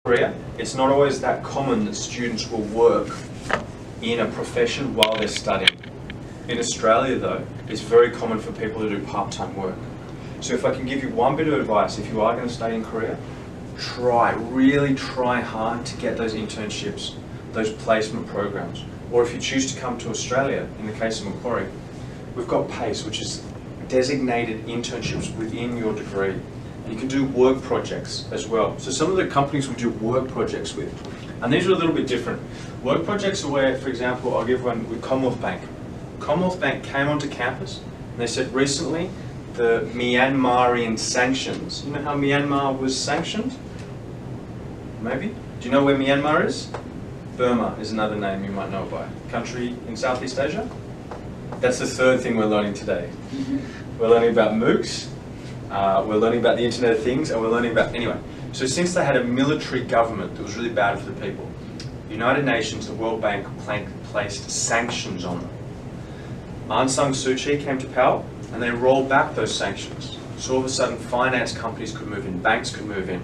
Korea, it's not always that common that students will work in a profession while they're studying. In Australia though, it's very common for people to do part-time work. So if I can give you one bit of advice, if you are going to study in Korea, really try hard to get those internships, those placement programs. Or if you choose to come to Australia, in the case of Macquarie, we've got PACE, which is designated internships within your degree. You can do work projects as well. So some of the companies will do work projects with, and these are a little bit different. Work projects are where, for example, I'll give one with Commonwealth Bank. Commonwealth Bank came onto campus and they said recently the Myanmarian sanctions, you know how Myanmar was sanctioned? Maybe? Do you know where Myanmar is? Burma is another name you might know by. Country in Southeast Asia? That's the third thing we're learning today. We're learning about MOOCs. We're learning about the Internet of Things, and we're learning about, anyway. So since they had a military government that was really bad for the people, the United Nations, the World Bank placed sanctions on them. Aung San Suu Kyi came to power, and they rolled back those sanctions. So all of a sudden, finance companies could move in, banks could move in.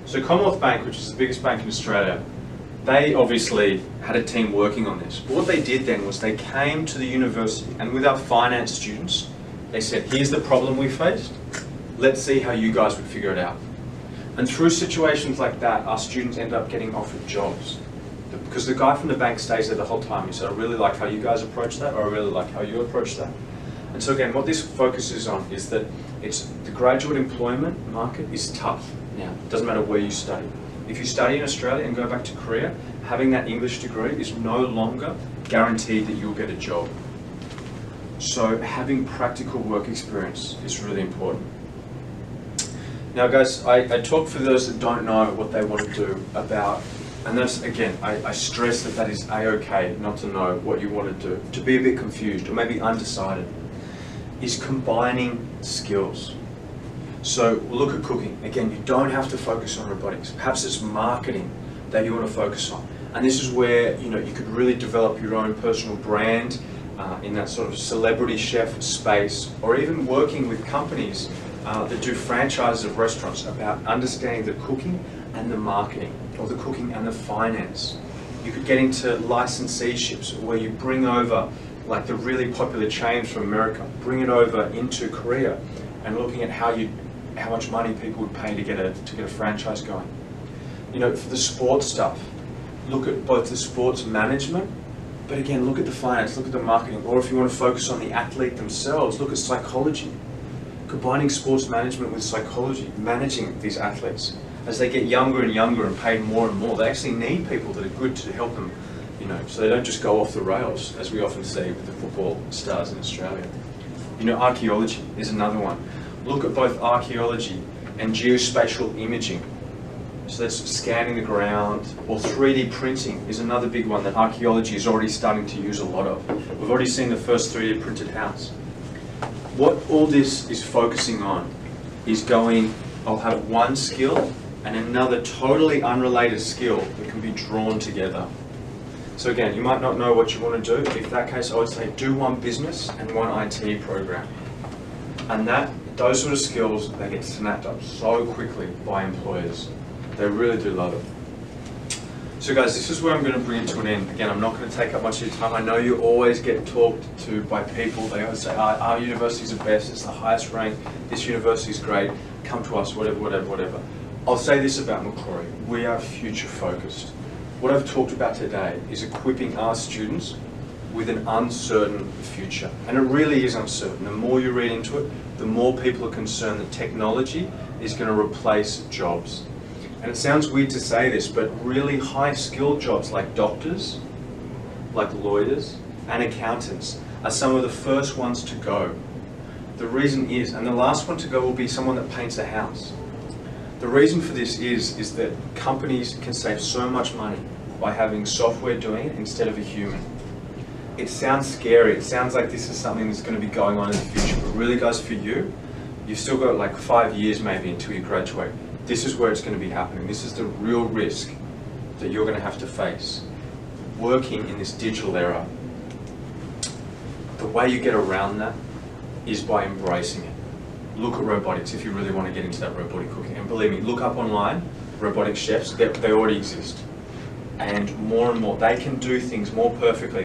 So Commonwealth Bank, which is the biggest bank in Australia, they obviously had a team working on this. But what they did then was they came to the university, and with our finance students, they said, here's the problem we faced. Let's see how you guys would figure it out. And through situations like that, our students end up getting offered jobs. Because the guy from the bank stays there the whole time. He said, I really like how you guys approach that, or I really like how you approach that. And so again, what this focuses on is that the graduate employment market is tough now. It doesn't matter where you study. If you study in Australia and go back to Korea, having that English degree is no longer guaranteed that you'll get a job. So having practical work experience is really important. Now guys, I talk for those that don't know what they want to do about, and that's, again, I stress that that is a-okay not to know what you want to do, to be a bit confused or maybe undecided, is combining skills. So we'll look at cooking. Again, you don't have to focus on robotics. Perhaps it's marketing that you want to focus on. And this is where you could really develop your own personal brand in that sort of celebrity chef space, or even working with companies that do franchises of restaurants about understanding the cooking and the marketing, or the cooking and the finance. You could get into licenseeships where you bring over like the really popular chains from America, bring it over into Korea, and looking at how much money people would pay to get a franchise going. For the sports stuff, look at both the sports management, but again, look at the finance, look at the marketing, or if you want to focus on the athlete themselves, look at psychology. Combining sports management with psychology, managing these athletes. As they get younger and younger and paid more and more, they actually need people that are good to help them, so they don't just go off the rails, as we often see with the football stars in Australia. Archaeology is another one. Look at both archaeology and geospatial imaging. So that's scanning the ground, or 3D printing is another big one that archaeology is already starting to use a lot of. We've already seen the first 3D printed house. What all this is focusing on is I'll have one skill and another totally unrelated skill that can be drawn together. So again, you might not know what you want to do. In that case, I would say do one business and one IT program. And those sort of skills, they get snapped up so quickly by employers. They really do love it. So guys, this is where I'm going to bring it to an end. Again, I'm not going to take up much of your time. I know you always get talked to by people. They always say, our university's the best, it's the highest rank, this university's great, come to us, whatever. I'll say this about Macquarie, we are future focused. What I've talked about today is equipping our students with an uncertain future. And it really is uncertain. The more you read into it, the more people are concerned that technology is going to replace jobs. And it sounds weird to say this, but really high-skilled jobs like doctors, like lawyers, and accountants are some of the first ones to go. The reason is, and the last one to go will be someone that paints a house. The reason for this is that companies can save so much money by having software doing it instead of a human. It sounds scary, it sounds like this is something that's going to be going on in the future, but really guys, for you, you've still got like 5 years maybe until you graduate. This is where it's going to be happening. This is the real risk that you're going to have to face. Working in this digital era, the way you get around that is by embracing it. Look at robotics if you really want to get into that robotic cooking. And believe me, look up online robotic chefs, they already exist. And more they can do things more perfectly